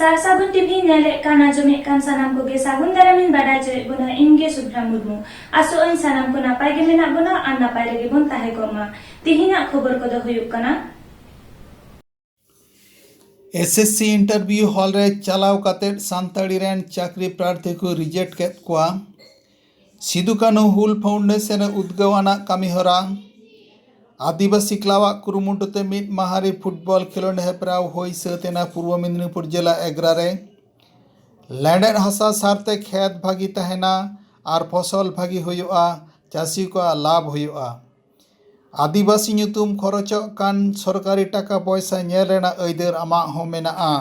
सार साबुन टीवी नेले काना जमे कान सानाम को गे साबुन दारामिन बाडा जे बुना इनगे सुब्रा मुर्मू आसो इन सानाम को नापाय गे मेना बुना आर नापाय रेगे बुन ताहे को मा तिहिना खबर को दो हुयुक काना एसएससी इंटरव्यू हॉल रे चलाव काते सानताड़ी रेन चाकरी प्रार्थी को रिजेक्ट केत कोआ सिदु कान्हू हुल फाउंडेशन उद्गवाना कामीहरा आदिवासी क्लावा कुरुमुटुते मिद माहारी फुटबॉल खेलोंड हेपराव होई सतेना पूर्व मेदिनीपुर जिला एग्रा रे लैंडेड हसा सारते खेत भागी तहेना आर फसल भागी हुयुआ चासी को लाभ हुयुआ आदिवासी ᱧᱩᱛᱩᱢ खरचोग कान सरकारी टाका पैसा ñेल रेना अइदार आमाग हो मेनाआ।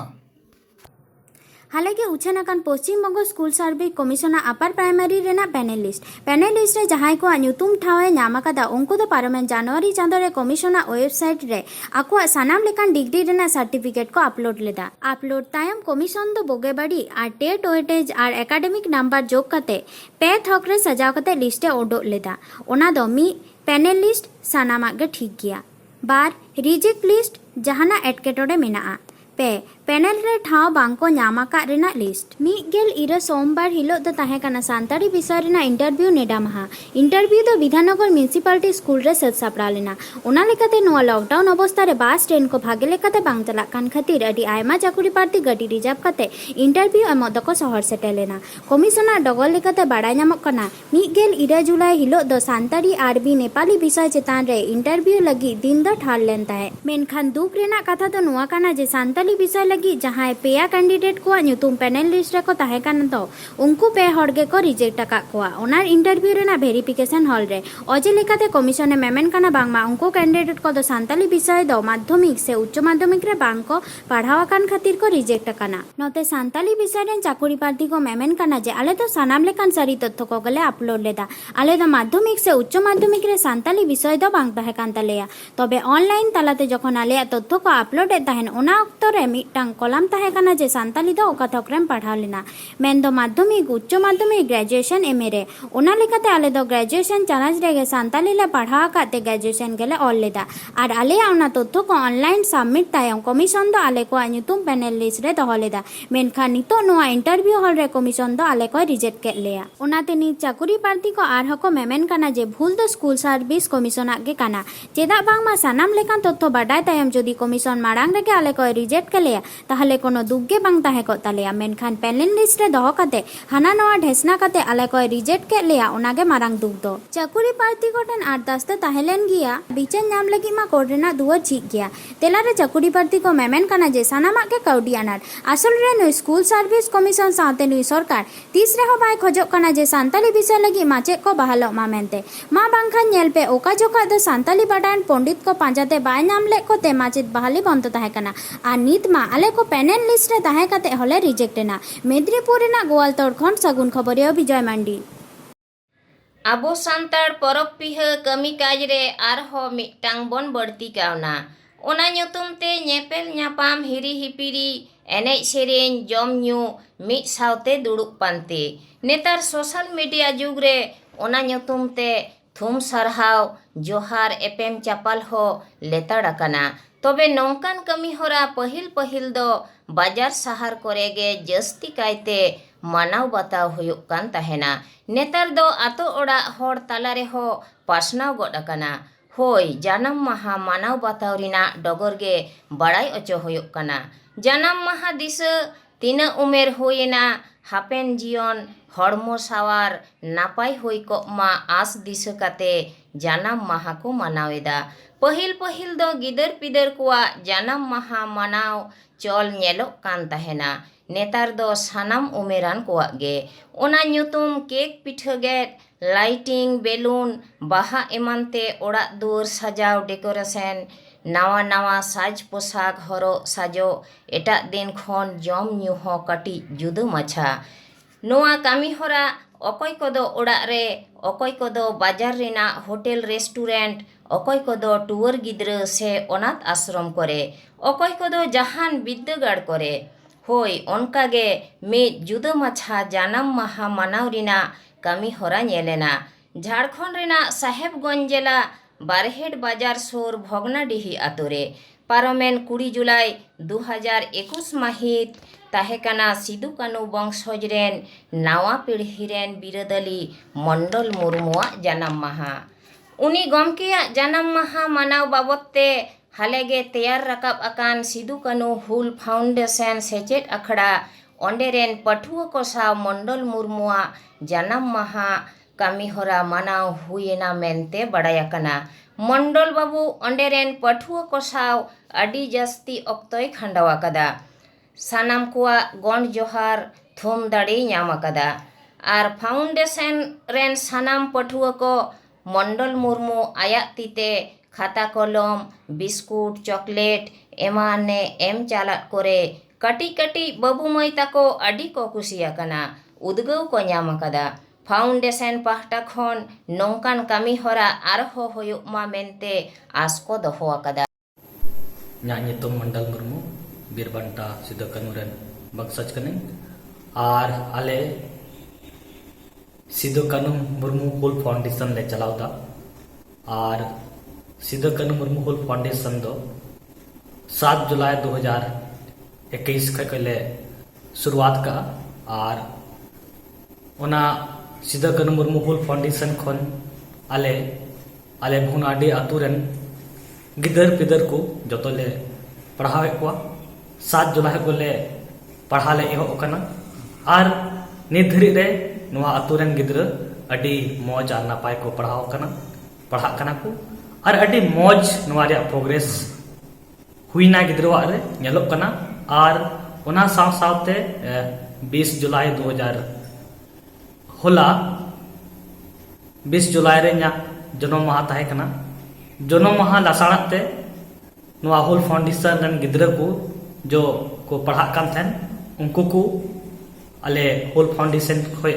हालांकि उछानाकान Paschim Banga school service commission upper primary रेना पैनलिस्ट रे जहां को ᱧᱩᱛᱩᱢ ठावे नामाकादा उनको दो पारमेन जनवरी चांदो रे कमिशन वेबसाइट रे आकुआ सानाम लेकान डिग्री रेना सर्टिफिकेट को अपलोड लेदा। अपलोड तायम कमिशन दो बोगेबाड़ी आर टेट वेटेज आर एकेडमिक नंबर जोग काते पे थक रे सजाव काते लिस्टे ओडोक लेदा। ओना दो मी पैनलिस्ट सानामा गे ठीक गया। बार रिजेक्ट लिस्ट जहाना एटकेटोडे मेनाआ। पे पैनल रे ठाव बांको ᱧᱟᱢᱟᱠᱟ रेना लिस्ट मिगेल इरा सोमवार हिलो दो ताहेकाना सानताड़ी विषय रेना इंटरव्यू नेडा महा इंटरव्यू दो विधाननगर म्यूनिसिपालिटी स्कूल रे सद सापड़ा लेना। ओना लेकाते नोआ लॉकडाउन अवस्था रे बस ट्रेन को भागे लेकाते बांग चला कान खातिर अडी आयमा चाकुरी प्रार्थी गाड़ी रिजर्व काते इंटरव्यू एमो दको शहर सेटे लेना। कमिशनर डगल लेकाते बाडाय ᱧᱟᱢᱚᱜ ᱠᱟᱱᱟ मिगेल इरा जुलाई हिलो दो सानताड़ी आरबी नेपाली विषय चेतान रे इंटरव्यू लगी दिन दो ठाड़ लेन ताहे। मेनखान दुख रेना कथा दो नोआ काना जे सानताली विषय लगी जहां पेया कैंडिडेट को ᱧᱩᱛᱩᱢ पैनल लिस्ट रे को ताहे कान तो उनको पे हड़गे को रिजेक्ट का कोआ ओनार इंटरव्यू रेना वेरिफिकेशन हॉल रे अजे लेकाते कमिशन मेमेन काना बांगमा उनको कैंडिडेट को दो सानताली विषय दो माध्यमिक से उच्च माध्यमिक रे बांग को पढ़ावा कान खातिर को रिजेक्ट काना। नोते सानताली विषय रे चाकुरी प्रार्थी को मेमेन काना जे आले तो सानाम लेकान सारी तथ्य को गले अपलोड लेदा। आले दो माध्यमिक से उच्च माध्यमिक रे सानताली विषय दो बांग ताहे कान तलेया तबे ऑनलाइन तालाते जखन आले तथ्य को अपलोड ए ताहेन ओना अक्तो रे मिटांग कलम ताहे काना जे सानताली दो ओका थकरेम पढ़ाव लेना। मेन दो माध्यमिक उच्च माध्यमिक ग्रेजुएशन एमए रे ओना लेकाते आले दो ग्रेजुएशन चानाच रेगे सानताली ले पढ़ावा काते ग्रेजुएशन गेले ऑल लेदा। आर आले ओना तथ्य को ऑनलाइन सबमिट तायम कमिशन दो आले को ᱧᱩᱛᱩᱢ पैनल लिस्ट रे दोहो लेदा। मेनखान नितो नोआ इंटरव्यू हॉल रे कमिशन दो आले को रिजेक्ट के लेया। ओनाते नि चाकुरी प्रार्थी को आर हको मेमेन काना जे भूल दो स्कूल सर्विस कमिशन आगे काना चेदा बांगमा सानाम लेकान तथ्य बाडाय तायम जदि कमिशन मारांग रेगे आले को रिजेक्ट के लेया ताहले कोनो दुग्गे बांग ताहे को तालेया। मेनखान पैनल लिस्ट रे दोहो काते हाना नोआ ढेसना काते आले को रिजेक्ट के लेया ओनागे मारांग दुग दो। चाकुरी प्रार्थी को ठन आर दस्ते ताहेलेन गिया बिचन नाम लगी मा कोडरेना दुवर ठीक गया। तेला रे चाकुरी प्रार्थी को मेमेन काना जे सानामा के काउडी अनार असल रे नुई स्कूल सर्विस कमिशन साथे नुई सरकार तीस रे हो बाय खोजोक काना जे सानताली विषय लगी माचे को बहालो मा मेनते मा बांखान नेल पे ओका जोका दो सानताली बाडान पंडित को पांजाते बाय नाम ले को ते माचे बहाली बंत ताहे काना आ नित मा आले को पैनल लिस्ट रे ताहे काते होले रिजेक्ट ना। मेदिनीपुर रेना गोवालतोड़ खन सगुन खबरिया विजय मांडी। आबो सांताड़ परब पिहा कमी काज रे आरहो मिटांग बन बढ़ती कावना ओना ᱧᱩᱛᱩᱢ ते ñेपेल ñापाम हिरी हिपिरी एनेज सेरेñ जम ᱧᱩ मिट सावते दुड़ुब पानते नेतार सोशल मीडिया जुग रे ओना ᱧᱩᱛᱩᱢ ते थुम सरहाव जोहार एपेम चापाल हो लेताड़ अकाना। तबे नौकान कमी होरा पहिल दो बाजार शहर कोरेगे जस्ती कायते मानाव बताव हुयुक कान ताहेना। नेतार दो आतो ओड़ा होड़ ताला रे हो पासनाव गड अकाना। होय जानम माहा मानाव बताव रिना डगर गे बड़ाई अचो हुयुक काना। जानम माहा दिस तीना उमेर होयेना हापेन जीवन हड़मो सावार नापाय होई को मा आस दिस काते जानम माहा को मनावेदा। पहिल दो गिदर पिदर कुआ जानम माहा मनाव चल ñेलोक कान ताहेना। नेतार दो सानाम उमेरान कुआ गे ओना ᱧᱩᱛᱩᱢ केक पिठा गेट लाइटिंग बेलून बाहा एमानते ओड़ा दुआर सजाव डेकोरेशन नावा नावा साज पोशाक हरो साजो एटा दिन खन जम ᱧᱩ हो कटी जुदो माछा। नोआ कामी होरा अकय कोदो ओड़ा रे अकय कोदो बाजार रेना होटल रेस्टोरेंट अकय कोदो टूर गिद्रा से अनाथ आश्रम करे अकय कोदो जहान विद्यागार करे। होय ओनकागे मिद जुदा माछा जानम माहा मानाव रिना कामी होरा ñेलेना। झारखंड रेना साहेबगंज जिला बारहेट बाजार सोर भगनाडीही आतोरे पारमेन 20 जुलाई 2021 माहित ताहेकाना सिदु कानु बंशज रेन नावा पीढ़ी रेन बिरादली मंडल मुर्मुआ जन्म माहा उनी गमकेया जन्म माहा मनाव बाबते हालेगे तैयार रकाब अकान सिदु कानु हुल फाउंडेशन सेचेट अखड़ा ओंडे रेन पठुआ को साव मंडल मुर्मुआ जन्म माहा कामी होरा मनाव हुएना मेनते बड़ायकना मंडल बाबू ओंडे रेन पठुआ को साव अडी जस्ती अक्तोय खंडवा कदा सानाम कुआ गंड जोहार थुम दाड़ी ᱧᱟᱢ akada आर फाउंडेशन रेन सानाम पठुआ को मंडल मुर्मू आयात तीते खाता कलम बिस्कुट चॉकलेट एमाने एम चालात करे कटी कटी बाबू माई ताको अडी को कुसियाकना उद्गव को ᱧᱟᱢ akada फाउंडेशन पाहटा खन नौकान कामी होरा आरहो होयुक मा मेनते आस को दोहो akada nyutum मंडल मुर्मू बीरबंटा सिदो कानू रेन बंशज कने और आले सिदो कानू मुर्मू हुल फाउंडेशन ले चलावदा और सिदो कानू मुर्मू हुल फाउंडेशन दो 7 जुलाई 2021 खले शुरुआत का और ओना सिदो कानू मुर्मू हुल फाउंडेशन खन आले आले भुनाडी आतु रेन गिदर पिदर को जतो ले पढ़ावे को 7 जुलाई को ले पढ़ा ले एहो कना और निधरी रे नुआ अतुरन गिद्र अडी मौज और नापाय को पढ़ा कना को और अडी मौज नुआ रे प्रोग्रेस हुईना गिद्रवा रे नेलो कना और ओना साव सावते 20 जुलाई 2000 होला 20 जुलाई रे nya जन्म माह ताहे कना जन्म माह लासाणते नुआ हुल फाउंडेशन रन गिद्र को जो को पढ़ा कान थेन उनको को अले होल फाउंडेशन खोय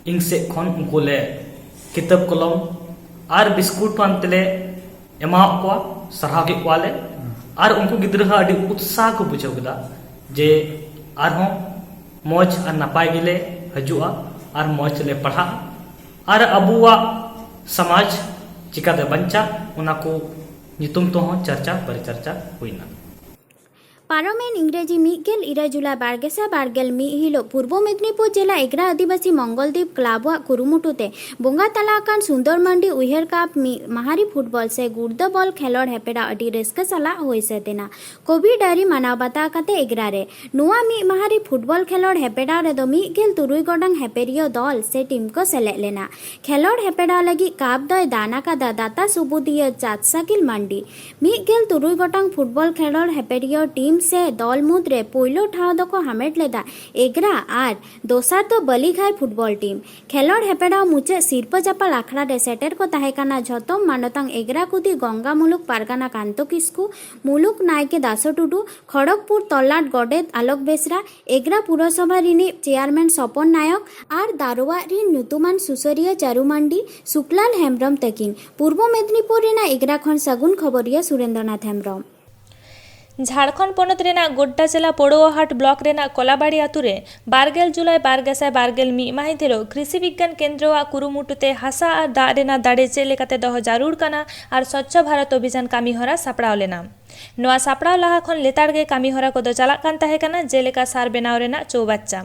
इंग से खन उनको ले किताब कलम और बिस्कुट पानतले एमा को सरहा के वाले और उनको गिद्र हा अडी उत्साह को बुझाव गदा जे आर हो मौज और नपाय गिले हजुआ और मौज ले पढ़ा और अबुआ समाज चिकाते बंचा उना को नितुम तो हो चर्चा परिचर्चा हुईना पारमेन इंग्रेजी मिगेल इरा जुलाई बारगेसा बारगेल मी हिलो पूर्व मेदिनीपुर जिला एग्रा आदिवासी मंगलदीप क्लाबवा कुरुमुटुते बोंगा तलाकान सुंदर मंडी उइहर काप मी महारी फुटबॉल से गुर्दा बॉल खेलोड़ हेपेडा अडी रेस्का सला होई से देना कोविड डायरी मानाव बाता काते एग्रा रे नुआ मी महारी फुटबॉल खेलोड़ हेपेडा रे दो मिगेल तुरुई गोडांग हेपेरियो दल से टीम को सेलेक्ट लेना खेलोड़ हेपेडा लगी काप दय दाना का दाता सुबुदिया चातसाकिल मंडी मिगेल तुरुई गोडांग फुटबॉल खेलोड़ हेपेरियो टीम से दल मुद्रे पोइलो ठाव दो को हमेट लेदा एग्रा और दोसार तो बलिघाई फुटबॉल टीम खेलोड़ हेपेडा मुचे सिरप चापाल आखड़ा रे सेटेर को ताहेकाना झतम मानतांग एग्रा कुदी गंगा मुलुक पारगाना कांतो किस्कू मुलुक नायके दासो टुडू खड़गपुर तल्लाट गडेत आलोक बेसरा एग्रा पुरसभा रिनी चेयरमैन सपन नायक और दारोवा रिन नुतुमान सुसरिया चारुमांडी सुकलाल हेम्ब्रम तकिन पूर्व मेदिनीपुर रिना एग्रा खन सगुन खबरिया सुरेंद्रनाथ हेम्ब्रम झारखंड पोनत रेना गोड्डा जिला पोड़ोहाट ब्लॉक रेना कोलाबाड़ी आतुरे 12 जुलाई 2022 माहित हिलो कृषि विज्ञान केंद्र कुरुमुटुते हासा और दा रेना दाड़े चे लेकाते दोह जारूर कना और स्वच्छ भारत अभियान कामी होरा सापड़ाव लेना नोआ सापड़ाव लहा खन लेताड़ गे कामी होरा को दो चलाक कान ताहे कना जेलेका सार बेनाव रेना चौबाच्चा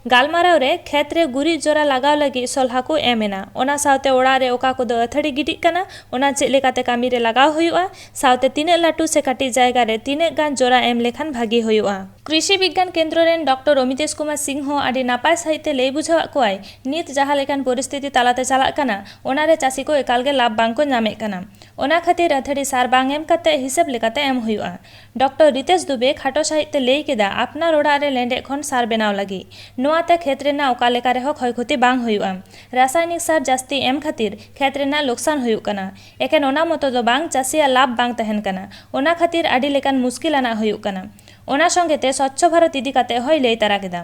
गालमाराव रे खेत रे गुरी जोरा लगाव लगी सलहा को एमेना ओना सावते ओड़ा रे ओका को दो अथड़ी गिडिक कना ओना चे लेकाते कामी रे लगाव हुयुआ सावते तीने लाटू से काटी जायगा रे तीने गान जोरा एम लेखान भागी हुयुआ कृषि विज्ञान केंद्र रेन डॉक्टर अमितेश कुमार सिंह हो आदि नापाय सहित लई बुझाव कोय नित जहा लेखान परिस्थिति तालाते चलाक कना ओना रे चासी को एकाल गे लाभ बांग को नामे कना ओना खातिर अथड़ी सार बांग एम कते हिसाब लेकाते एम हुयुआ डॉक्टर रितेश दुबे खाटो सहित लई केदा अपना रोड़ा रे लेंडे खन सार बेनाव लगी नोआते खेत रेना ओका लेका रे हो क्षय क्षति बांग हुयुआ रासायनिक सार जास्ती एम खातिर खेत रेना लोकसान हुयुक कना एकेन ओना मतो दो बांग चासिया लाभ बांग तहन कना ओना खातिर आदि लेकान मुश्किल आना हुयुक कना ओना संगेते स्वच्छ भारत इदी काते होय लई तारा केदा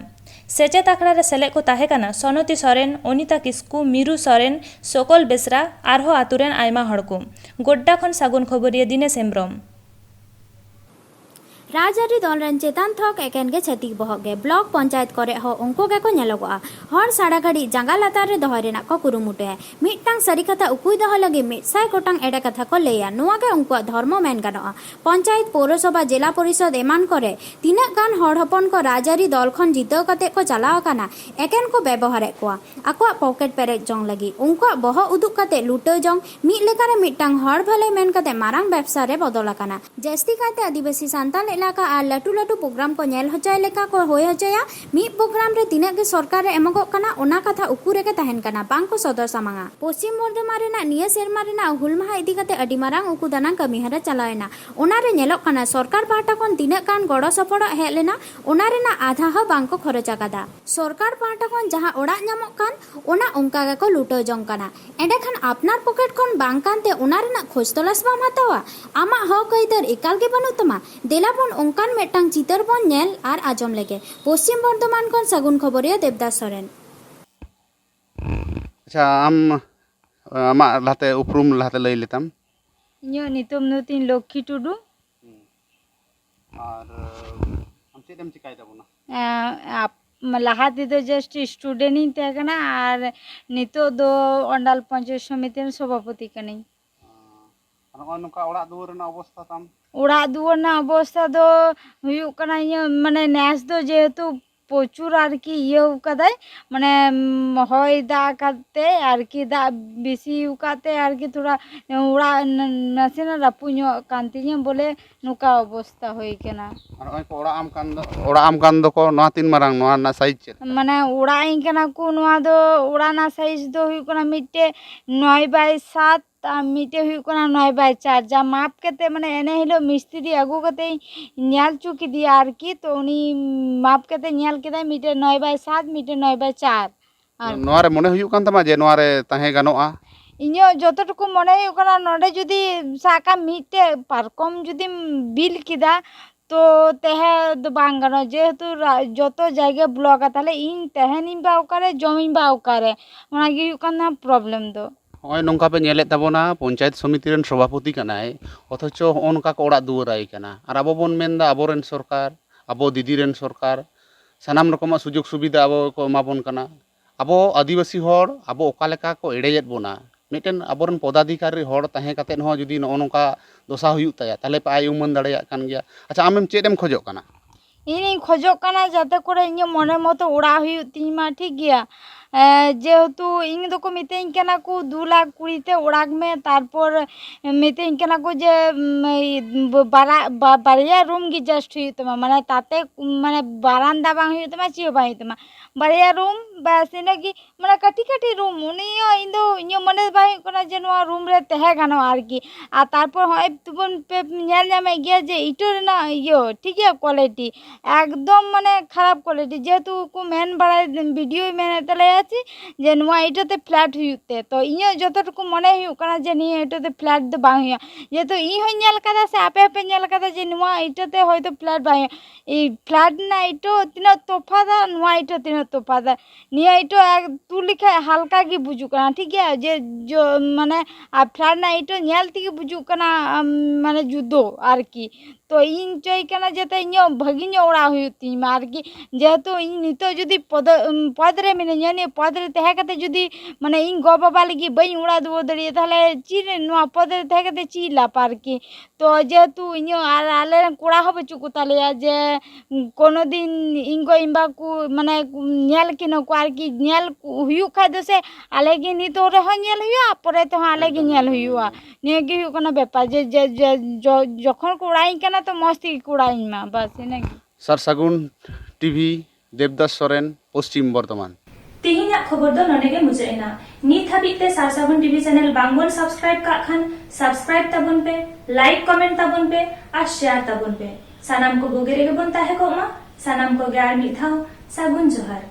सेचेत आखड़ा रे सेले को ताहे कना सोनती सोरेन अनिता किस्कू मिरु सोरेन सकल बेसरा आरहो आतुरेन आयमा हड़को गोड्डा खन सागुन खबरिया दिनेश हेम्ब्रम राजआरी दल रेन चेतान थक एकेन गे छेतिक बहक गे ब्लॉक पंचायत करे हो उनको गे को नेलोगोआ हर साड़ा घड़ी जांगा लातार रे दोहय रेना को कुरुमुटे मिटटांग सरी कथा उकुय दह लगे 100 गोटांग एडे कथा को लेया नुआ गे उनको धर्म मेन गानोआ पंचायत पौरसभा जिला परिषद एमान करे तीना गान हड़ हपन को राजआरी दल खन जिताव कते को चलाव काना एकेन को व्यवहार कोआ आकोआ पॉकेट पेरेज जंग लगी उनको बह उदुक कते लुटाव जंग मिट लेकारे मिटटांग हड़ भले मेन कते मारांग व्यवसा रे बदल काना जस्ती काते आदिवासी सांताल इलाका और लाटू लाटू प्रोग्राम को नेल होचाय लेका को होय होचाया मिट प्रोग्राम रे तिना गे सरकार रे एमगो काना ओना कथा उकु रे के तहन काना बांग को सदर सामांगा पश्चिम बर्धमान रेना निया सेरमा रेना हुल माहा इदी कते अडी मारांग उकु दाना कमी हरा चलायना ओना रे नेलोक काना सरकार पाहटा खन तिना कान गड़ो सपड़ हेज लेना ओना रेना आधा ह बांग को खरच आकादा सरकार पाहटा खन जहां ओड़ा ᱧᱟᱢᱚᱜ कान ओना ओंका गे को लुटो जंग काना एंडे खान आपनार पॉकेट खन बांग कानते ओना रेना खोज तलाश बाम हतावा आमा हक अइदार एकाल गे बानु तमा देलाबन ओंकान मेटटांग चितर बन नेल आर आजम लेगे पश्चिम बर्धमान खन सागुन खबरिया देवदास सोरेन। अच्छा आम आमा लाते उपरूम लाते लई लेताम इᱧ ᱧᱩᱛᱩᱢ ᱫᱚ ᱛᱤᱧ ᱞᱚᱠᱠᱷᱤ ᱴᱩᱰᱩ और हम चेदम चिकाय दाबोना लाहा तेदो जस्ट स्टूडेंट ᱤᱧ ᱛᱟᱦᱮᱸ ᱠᱟᱱᱟ ᱟᱨ ᱱᱤᱛᱚᱜ ᱫᱚ ᱚᱱᱰᱟᱞ ᱯᱚᱧᱪᱟᱭᱮᱛ ᱥᱚᱢᱤᱛᱤ ᱨᱮᱱ ᱥᱚᱵᱷᱟᱯᱚᱛᱤ ᱠᱟᱹᱱᱟᱹᱧ। ᱱᱚᱜᱼᱚᱭ ᱱᱚᱝᱠᱟ ᱚᱲᱟᱜ ᱫᱩᱣᱟᱹᱨ ᱨᱮᱱᱟᱜ ᱚᱵᱚᱥᱛᱟ ᱛᱟᱢ ᱚᱲᱟᱜ ᱫᱩᱣᱟᱹᱨ ᱨᱮᱱᱟᱜ ᱚᱵᱚᱥᱛᱟ ᱫᱚ ᱦᱩᱭᱩᱜ ᱠᱟᱱᱟ ᱤᱧᱟᱹᱜ ᱢᱟᱱᱮ ᱱᱮᱥ ᱫᱚ ᱡᱮᱦᱮᱛु प्रचुर आरकी इयो कदाय माने हय दाग काते आरकी दाग बेसी काते आरकी थोड़ा उड़ा नासेना रापुño कांतिया बोले नुका अवस्था होय केना नय को ओड़ा आम कान दो को नवा तीन मारंग नवा ना साइज चेक माने उड़ा इन केना को नवा दो उड़ा ना साइज दो हुई कोना मिटे 9/7 मिटे हुई कोना 9/4 जा माप केते माने एने हिलो मिस्त्री आगु कते न्याल चुकी दिया आरकी तो उनी माप केते न्याल केदा मिटे 9/7 मिटे 9/4 और नवा रे मने हुई कान तमा जे नवा रे ताहे गानोआ इño जतटुकु मने हुई कोना नडे जुदी साका मिटे पारकम जुदी बिल किदा तो तेहे दो बांग गानो जेहेतु जतो जायगा ब्लॉक ताले इन तेहनी बा ओकारे जमी बा ओकारे ओना गी हुई काना प्रॉब्लम दो नय नोंका पे नेले ताबोना पंचायत समिति रेन सभापति कनाय अथच नोंका को ओड़ा दुआर आय कना और आबो बोन मेनदा आबो रेन सरकार आबो दीदी रेन सरकार सानाम रकम सुजोग सुविधा आबो को एमाबोन कना आबो आदिवासी हर आबो ओका लेका को एड़ेयेद बोना मिटन आबोरन पदाधिकारी हर ताहे कातेन हो जुदी नोंका दशा हुयुग ताया ताले पे आय उमन दाड़ेया कान गया। अच्छा आमेम चेदम खोजो कना इन खोजो कना जाते करे इño मने मतो उड़ा हुयुग तिमा ठीक गया जेहेतु इन दो को मितेñ कना को 2 लाख कुड़ीते उड़ाग में तारपर मितेñ कना को जे बारिया रूम गी जस्ट हुयुग तमा माने ताते माने बारांदा बांग हुयुग तमा चियो बांग हुयुग तमा बारिया रूम बस इने की माने कटी कटी रूम उनियो इन दो इño मने बांग हुयुग कना जे नोआ रूम रे तहे गानो आरकी आ तारपर होय तुबन पे नेल जामे गया जे इटो रेना इयो ठीक है क्वालिटी एकदम माने खराब क्वालिटी जेहेतु को मेन बड़ा वीडियो में तले जे नुआ इटोते फ्लैट हुयुते तो इño जतटुकु मने हुयुग कना जे नि इटोते फ्लैट दो बांग हुया जे तो इ होय नेल कदा से आपे आपे नेल कदा जे नुआ इटोते होयतो फ्लैट बांग इ फ्लैट ना इटो तिना तोफादा नुआ इटो तिना तोफादा निया इटो एक तू लिखा हल्का की बुजु कना ठीक है जे जो माने आ फ्लैट ना इटो नेल तिगे बुजु कना माने जुदो आरकी तो इन चय कना जेते इño भागिño ओड़ा हुयुती मारकी जेहेतु इन नितो जुदी पद रे मिने ने पद रे तहे कते जुदी माने इन गो बाबा लगी बई उड़ा दो दड़ी ताले ची नुआ पद रे तहे कते ची ला पारकी तो जेहेतु इño आर आले कोड़ा हो बचु को ताले जे कोनो दिन इनगो इम्बा को माने नेल किनो को आरकी नेल हुयु खादो से आले गी नितो रे हो नेल हुया परे तो आले गी नेल हुआ ने गी हु कोनो बेपा जे जखन कोड़ाई कना तो मस्ती कोड़ाई मा बस इने सर सागुन टीवी देवदास सोरेन पश्चिम बर्धमान तेहिना खबर दो नडेगे मुजेना नित हाबिते सारसागुन टीवी चैनल बांगबन सब्सक्राइब का खान सब्सक्राइब ताबुन पे लाइक कमेंट ताबुन पे और शेयर ताबुन पे सानाम को गोगेरे के बन ताहे को मा सानाम को ग्यार मिथाओ सागुन जोहार।